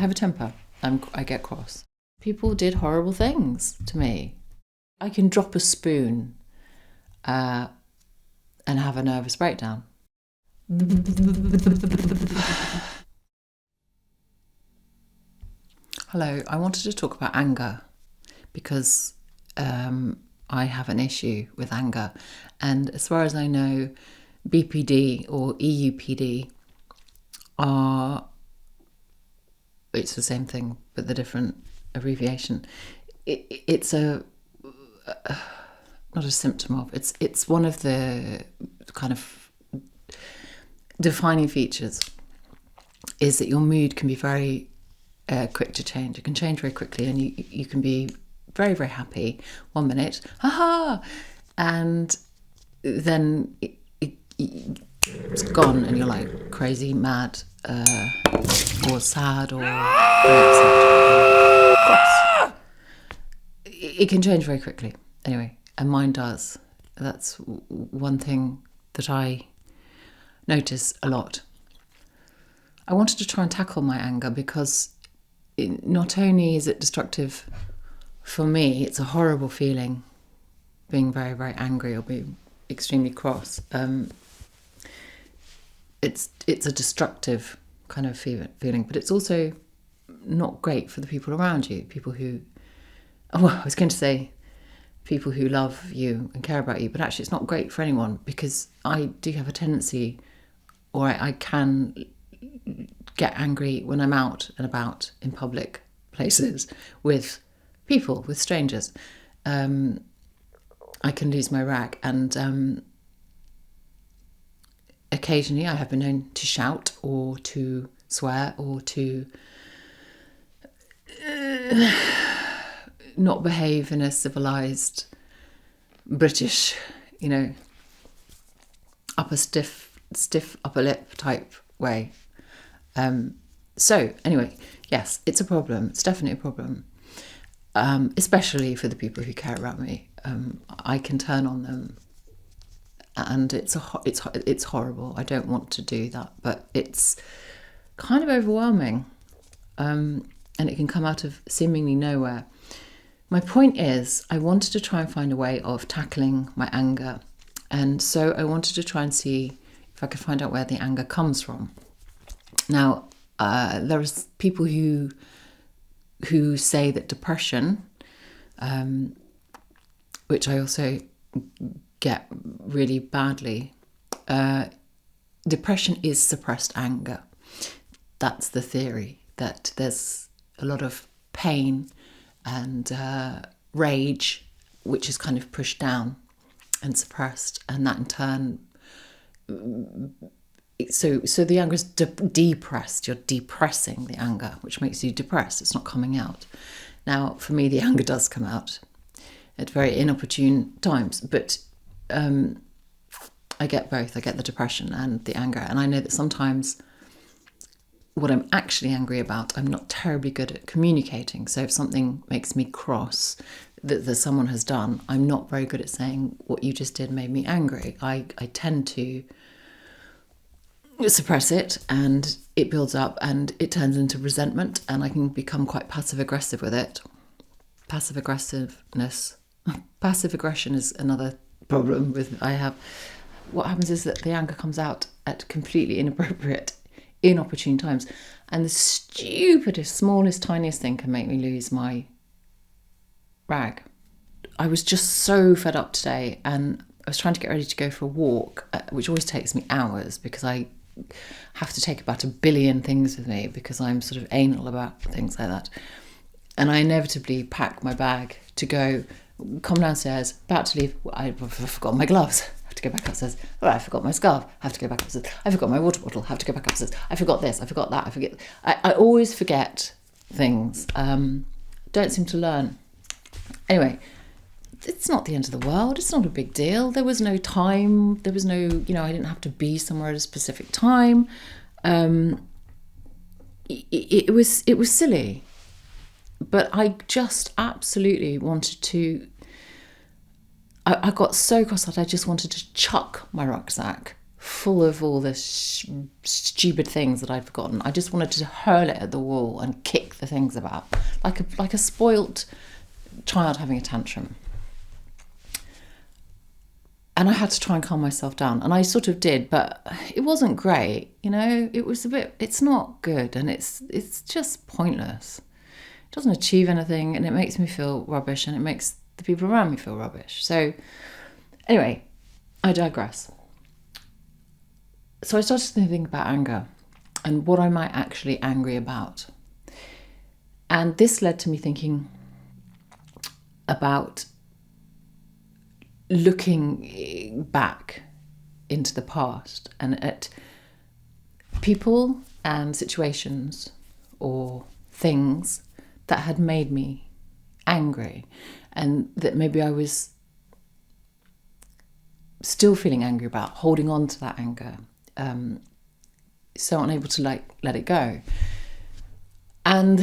have a temper. I get cross. People did horrible things to me. I can drop a spoon and have a nervous breakdown. Hello, I wanted to talk about anger because I have an issue with anger. And as far as I know, BPD or EUPD it's the same thing, but the different abbreviation. It's not a symptom of, it's one of the kind of defining features is that your mood can be very quick to change. It can change very quickly, and you can be very, very happy 1 minute, and then it's gone, and you're like crazy, mad, or sad, or very upset, cross. It can change very quickly. Anyway, and mine does. That's one thing that I notice a lot. I wanted to try and tackle my anger because not only is it destructive for me, it's a horrible feeling being very, very angry or being extremely cross. It's a destructive kind of feeling, but it's also not great for the people around you. People who, I was going to say people who love you and care about you, but actually it's not great for anyone, because I do have a tendency, or I can get angry when I'm out and about in public places with people, with strangers. I can lose my rag, and occasionally I have been known to shout or to swear or to not behave in a civilised British, stiff upper lip type way. So anyway, yes, it's a problem. It's definitely a problem, especially for the people who care about me. I can turn on them, and it's horrible. I don't want to do that, but it's kind of overwhelming, and it can come out of seemingly nowhere. My point is, I wanted to try and find a way of tackling my anger, and so I wanted to try and see if I could find out where the anger comes from. Now, there are people who say that depression, which I also get really badly, depression is suppressed anger. That's the theory, that there's a lot of pain and rage which is kind of pushed down and suppressed, and that in turn, so the anger is depressed. You're depressing the anger, which makes you depressed. It's not coming out. Now, for me, the anger does come out at very inopportune times, but I get both. I get the depression and the anger, and I know that sometimes what I'm actually angry about, I'm not terribly good at communicating. So if something makes me cross that someone has done, I'm not very good at saying what you just did made me angry. I tend to suppress it, and it builds up and it turns into resentment, and I can become quite passive aggressive with it. Passive aggression is another problem I have. What happens is that the anger comes out at completely inopportune times, and the stupidest, smallest, tiniest thing can make me lose my rag. I was just so fed up today, and I was trying to get ready to go for a walk, which always takes me hours because I have to take about 1 billion things with me because I'm sort of anal about things like that. And I inevitably pack my bag to go, come downstairs, about to leave. I forgot my gloves. I have to go back upstairs. Oh, I forgot my scarf. I have to go back upstairs. I forgot my water bottle. I have to go back upstairs. I forgot this. I forgot that. I always forget things. Don't seem to learn. Anyway, it's not the end of the world. It's not a big deal. There was no time. There was no, I didn't have to be somewhere at a specific time. It was silly. But I just absolutely wanted to, I got so cross that I just wanted to chuck my rucksack full of all the stupid things that I'd forgotten. I just wanted to hurl it at the wall and kick the things about, like a spoilt child having a tantrum. And I had to try and calm myself down, and I sort of did, but it wasn't great. It was it's not good, and it's just pointless. It doesn't achieve anything, and it makes me feel rubbish, and it makes the people around me feel rubbish. So anyway, I digress. So I started to think about anger and what am I actually angry about. And this led to me thinking about looking back into the past and at people and situations or things that had made me angry, and that maybe I was still feeling angry about, holding on to that anger, so unable to let it go. And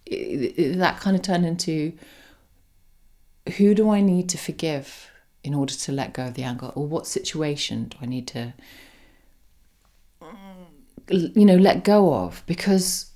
that kind of turned into, who do I need to forgive in order to let go of the anger? Or what situation do I need to, let go of? Because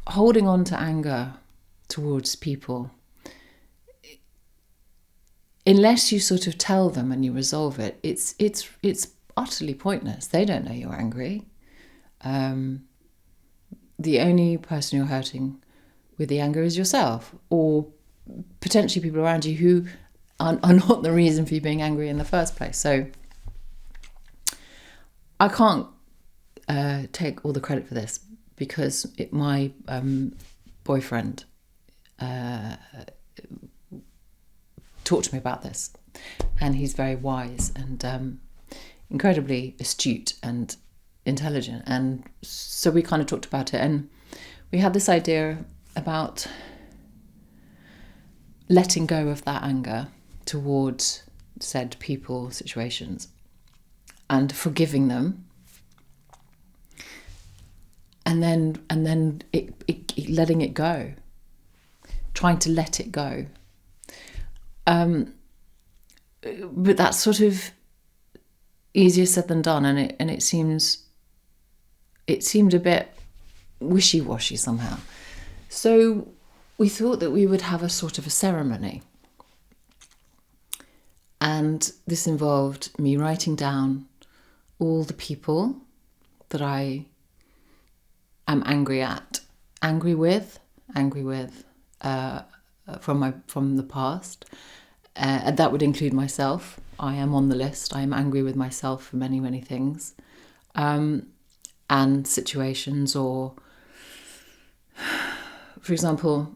holding on to anger towards people, unless you sort of tell them and you resolve it, it's utterly pointless. They don't know you're angry. The only person you're hurting with the anger is yourself, or potentially people around you who are not the reason for you being angry in the first place. So I can't take all the credit for this, because my boyfriend talked to me about this, and he's very wise and incredibly astute and intelligent, and so we kind of talked about it, and we had this idea about letting go of that anger towards said people, situations, and forgiving them, and then it letting it go, trying to let it go. But that's sort of easier said than done, and it seemed a bit wishy-washy somehow. So we thought that we would have a sort of a ceremony, and this involved me writing down all the people that I am angry with from the past. And that would include myself. I am on the list. I am angry with myself for many, many things, and situations. Or, for example,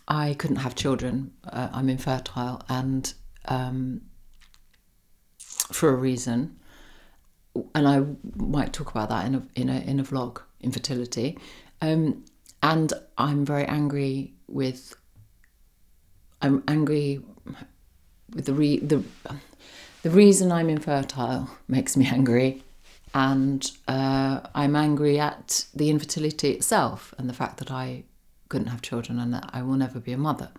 I couldn't have children. I'm infertile, and for a reason. And I might talk about that in a vlog, infertility. And I'm very angry with. I'm angry with the reason I'm infertile makes me angry, and I'm angry at the infertility itself and the fact that I couldn't have children and that I will never be a mother.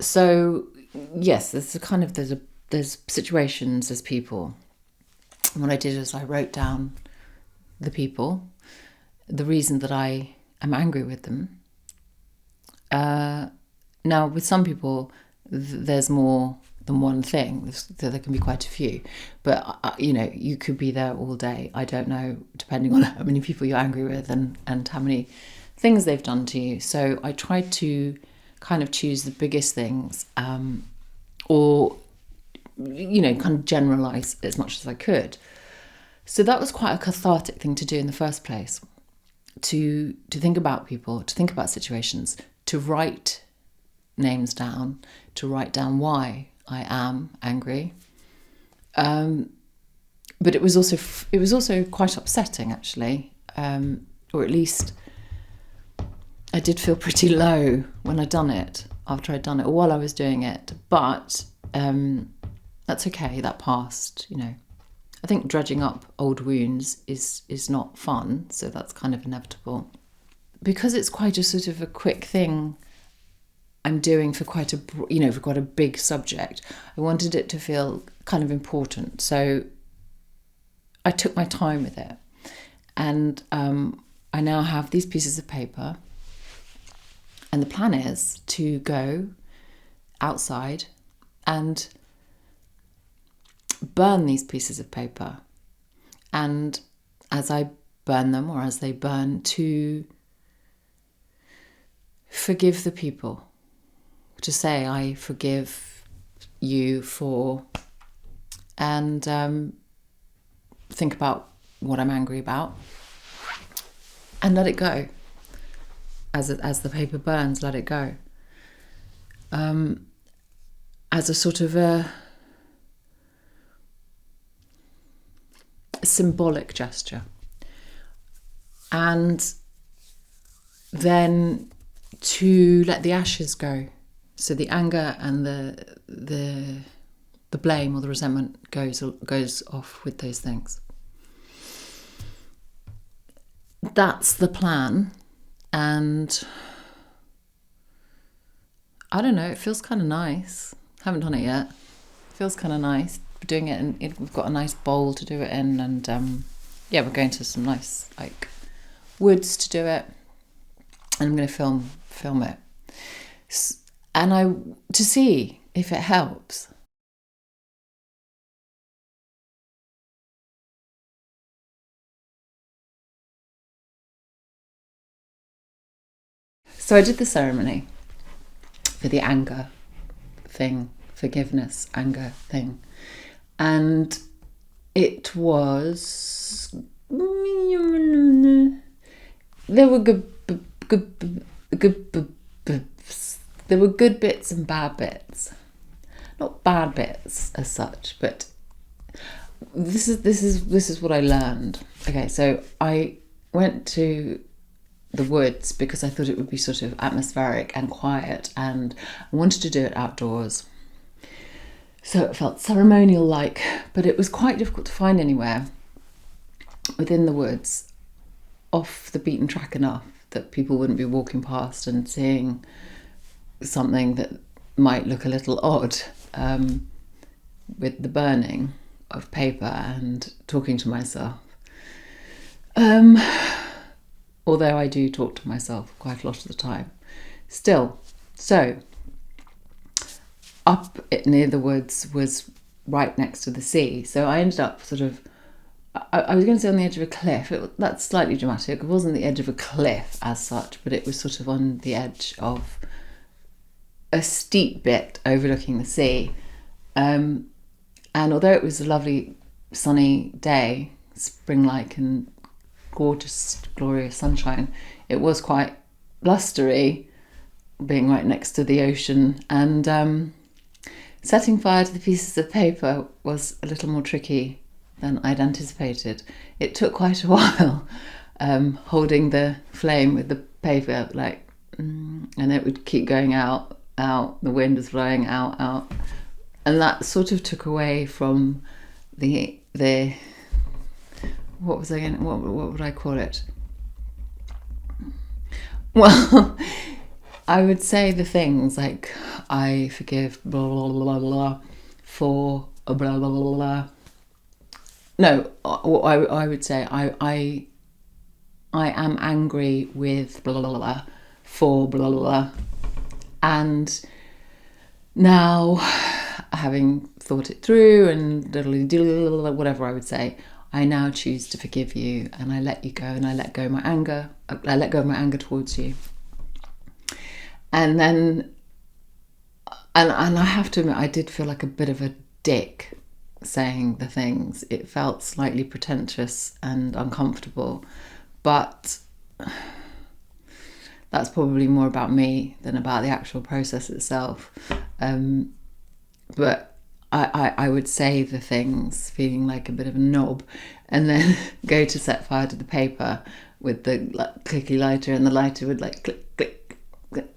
So yes, there's situations, there's people. And what I did is I wrote down the people, the reason that I am angry with them. Now, with some people, there's more than one thing. There can be quite a few. But, you could be there all day. I don't know, depending on how many people you're angry with and how many things they've done to you. So I tried to kind of choose the biggest things, or, kind of generalise as much as I could. So that was quite a cathartic thing to do in the first place, to think about people, to think about situations, to write names down, to write down why I am angry. But it was also quite upsetting, actually, or at least I did feel pretty low when I'd done it, after I'd done it, or while I was doing it. But that's okay, that passed, I think dredging up old wounds is not fun, so that's kind of inevitable. Because it's quite a sort of a quick thing, I'm doing for quite a big subject. I wanted it to feel kind of important, so I took my time with it, and I now have these pieces of paper, and the plan is to go outside and burn these pieces of paper, and as I burn them, or as they burn, to forgive the people, to say I forgive you for, and think about what I'm angry about and let it go. As the paper burns, let it go. As a sort of a symbolic gesture. And then to let the ashes go. So the anger and the blame or the resentment goes off with those things. That's the plan, and I don't know, it feels kind of nice. Haven't done it yet. It feels kind of nice doing it, and we've got a nice bowl to do it in, and we're going to some nice woods to do it, and I'm going to film it, and to see if it helps. So I did the ceremony for the anger thing, forgiveness, anger thing. And it was... There were good bits and bad bits. Not bad bits as such, but this is what I learned. Okay, so I went to the woods because I thought it would be sort of atmospheric and quiet, and I wanted to do it outdoors. So it felt ceremonial like, but it was quite difficult to find anywhere within the woods off the beaten track enough that people wouldn't be walking past and seeing something that might look a little odd, with the burning of paper and talking to myself. Although I do talk to myself quite a lot of the time. Still, so up near the woods was right next to the sea. So I ended up sort of, I was going to say on the edge of a cliff. That's slightly dramatic. It wasn't the edge of a cliff as such, but it was sort of on the edge of a steep bit overlooking the sea. And although it was a lovely sunny day, spring-like and gorgeous, glorious sunshine, it was quite blustery being right next to the ocean, and setting fire to the pieces of paper was a little more tricky than I'd anticipated. It took quite a while, holding the flame with the paper, and it would keep going out, the wind was blowing out, and that sort of took away from the what was I going? What would I call it? Well, I would say the things like I forgive blah blah blah blah for blah blah blah blah. No, I would say I am angry with blah blah blah for blah blah blah, and now having thought it through and whatever I would say, I now choose to forgive you, and I let you go, and I let go of my anger. I let go of my anger towards you. And then, and I have to admit, I did feel like a bit of a dick saying the things. It felt slightly pretentious and uncomfortable, but that's probably more about me than about the actual process itself. But I would say the things feeling like a bit of a knob, and then go to set fire to the paper with the clicky lighter, and the lighter would click, click, click,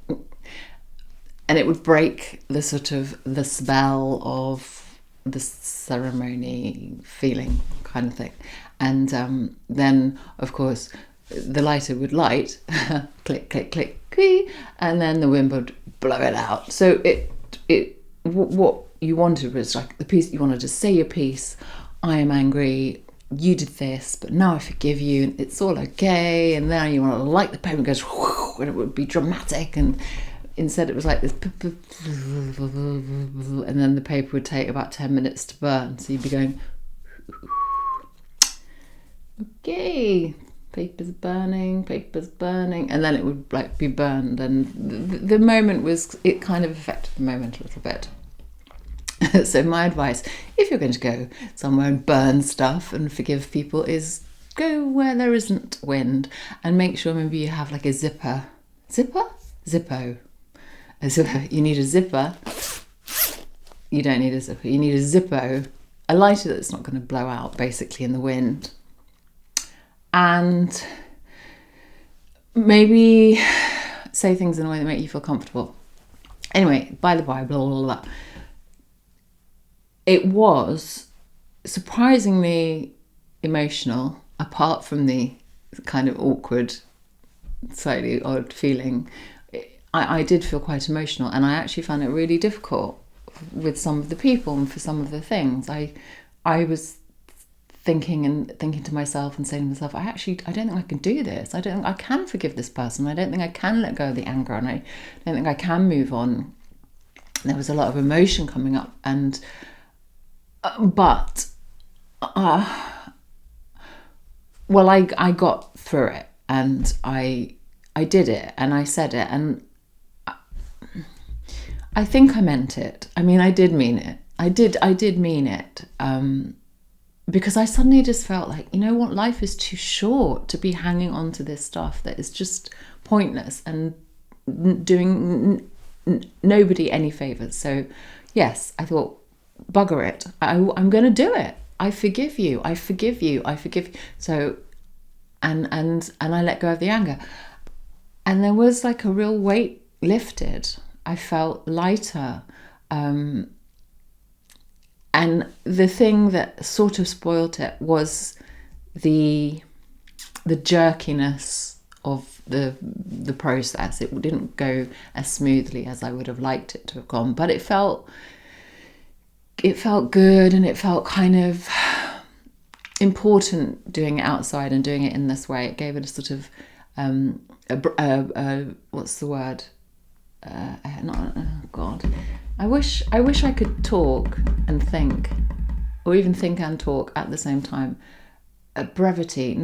and it would break the sort of the spell of the ceremony feeling kind of thing. And then, of course, the lighter would light, click, click, click, click, and then the wind would blow it out. So what you wanted was like the piece, you wanted to say your piece. I am angry, you did this, but now I forgive you, and it's all okay. And then you want to light the paper and goes, and it would be dramatic. And instead it was like this, and then the paper would take about 10 minutes to burn. So you'd be going, okay, paper's burning, and then it would like be burned. And the moment was, it kind of affected the moment a little bit. So my advice, if you're going to go somewhere and burn stuff and forgive people, is go where there isn't wind, and make sure maybe you have like a Zippo. You need a zipper. You don't need a zipper. You need a Zippo, a lighter that's not going to blow out basically in the wind. And maybe say things in a way that make you feel comfortable. Anyway, by the by, blah, blah, blah. It was surprisingly emotional, apart from the kind of awkward, slightly odd feeling. I did feel quite emotional, and I actually found it really difficult with some of the people and for some of the things. I was thinking to myself and saying to myself, I don't think I can do this. I don't think I can forgive this person. I don't think I can let go of the anger, and I don't think I can move on. There was a lot of emotion coming up, and I got through it, and I did it, and I said it, and I think I meant it. I mean, I did mean it. I did mean it. Because I suddenly just felt like, you know what, life is too short to be hanging on to this stuff that is just pointless and doing nobody any favours. So yes, I thought, bugger it, I'm going to do it. I forgive you. So, and I let go of the anger, and there was like a real weight lifted. I felt lighter. And the thing that sort of spoilt it was the jerkiness of the process. It didn't go as smoothly as I would have liked it to have gone, but it felt good, and it felt kind of important doing it outside and doing it in this way. It gave it a sort of what's the word? God. I wish I could talk and think, or even think and talk at the same time. A gravity.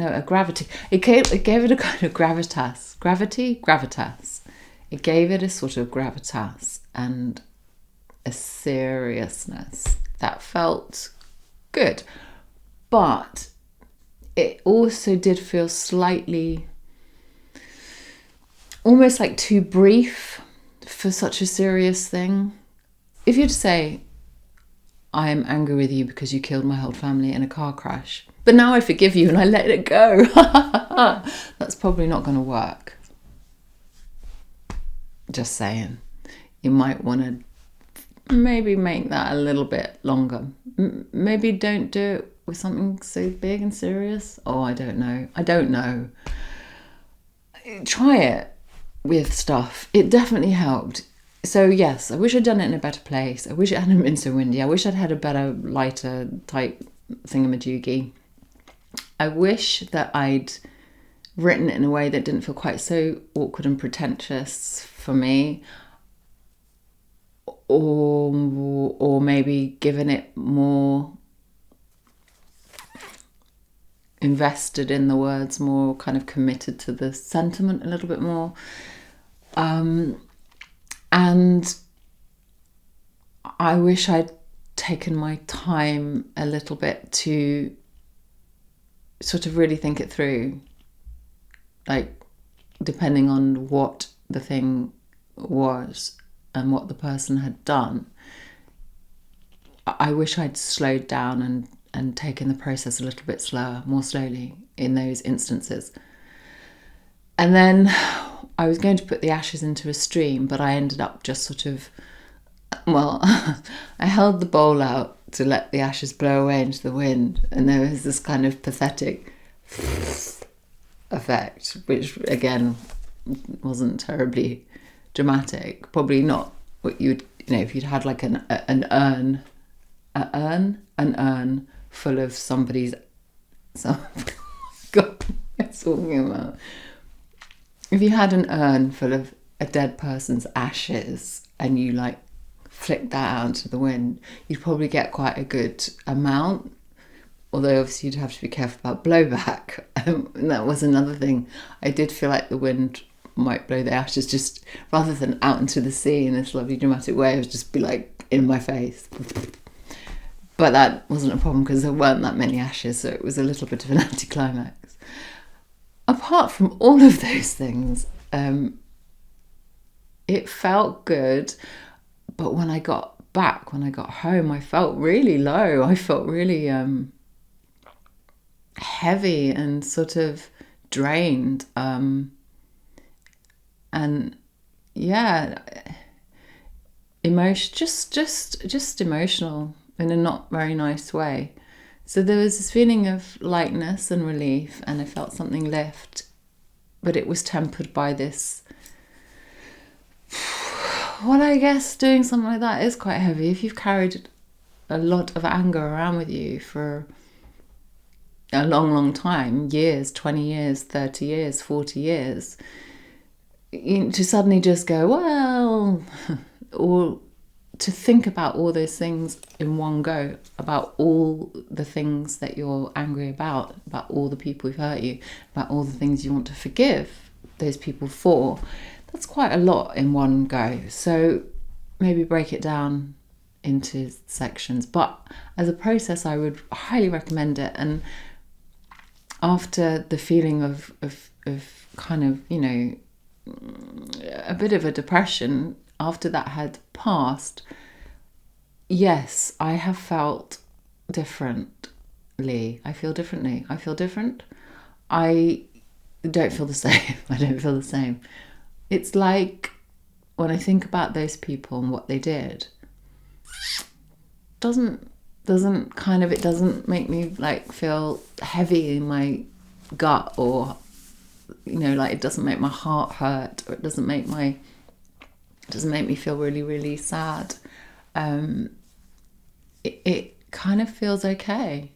It gave it a kind of gravitas. Gravitas. It gave it a sort of gravitas and a seriousness that felt good. But it also did feel slightly, almost like too brief for such a serious thing. If you'd say, I am angry with you because you killed my whole family in a car crash, but now I forgive you and I let it go, that's probably not going to work. Just saying. You might want to maybe make that a little bit longer. Maybe don't do it with something so big and serious. Oh, I don't know. Try it with stuff. It definitely helped. So yes, I wish I'd done it in a better place. I wish it hadn't been so windy. I wish I'd had a better, lighter type thingamajiggy. I wish that I'd written it in a way that didn't feel quite so awkward and pretentious for me. Or maybe given it more, invested in the words more, kind of committed to the sentiment a little bit more. And I wish I'd taken my time a little bit to sort of really think it through, like depending on what the thing was and what the person had done. I wish I'd slowed down and taken the process a little bit slower, more slowly in those instances. And then I was going to put the ashes into a stream, but I ended up just sort of, I held the bowl out to let the ashes blow away into the wind, and there was this kind of pathetic effect, which again wasn't terribly dramatic. Probably not what you'd, if you'd had like an urn full of somebody's, God, what am I talking about? If you had an urn full of a dead person's ashes and you like flick that out into the wind, you'd probably get quite a good amount. Although obviously you'd have to be careful about blowback. And that was another thing. I did feel like the wind might blow the ashes just rather than out into the sea in this lovely dramatic way. It would just be like in my face. But that wasn't a problem because there weren't that many ashes, so it was a little bit of an anticlimax. Apart from all of those things, it felt good. But when I got home, I felt really low. I felt really heavy and sort of drained. And yeah, just emotional in a not very nice way. So there was this feeling of lightness and relief, and I felt something lift, but it was tempered by this. Well, I guess doing something like that is quite heavy. If you've carried a lot of anger around with you for a long time, years, 20 years, 30 years, 40 years, to suddenly just go, well, or to think about all those things in one go, about all the things that you're angry about all the people who've hurt you, about all the things you want to forgive those people for, that's quite a lot in one go. So maybe break it down into sections. But as a process, I would highly recommend it. And after the feeling of kind of, a bit of a depression, after that had passed, yes, I have felt differently. I feel differently. I feel different. I don't feel the same. I don't feel the same. It's like when I think about those people and what they did, doesn't make me like feel heavy in my gut, or like it doesn't make my heart hurt, or it doesn't make me feel really, really sad. It kind of feels okay.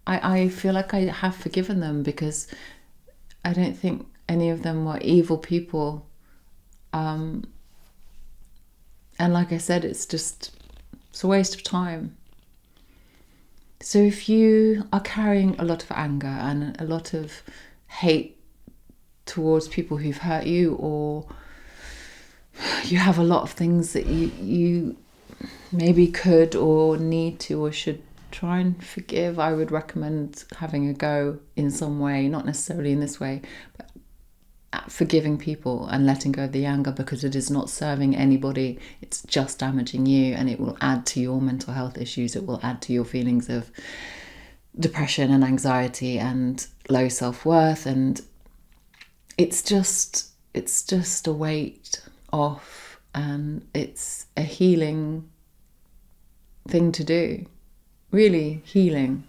I feel like I have forgiven them because I don't think any of them were evil people. And like I said, it's a waste of time. So if you are carrying a lot of anger and a lot of hate towards people who've hurt you, or you have a lot of things that you maybe could or need to or should try and forgive, I would recommend having a go in some way, not necessarily in this way, but at forgiving people and letting go of the anger, because it is not serving anybody. It's just damaging you, and it will add to your mental health issues. It will add to your feelings of depression and anxiety and low self-worth, and it's just a weight off, and it's a healing thing to do, really healing.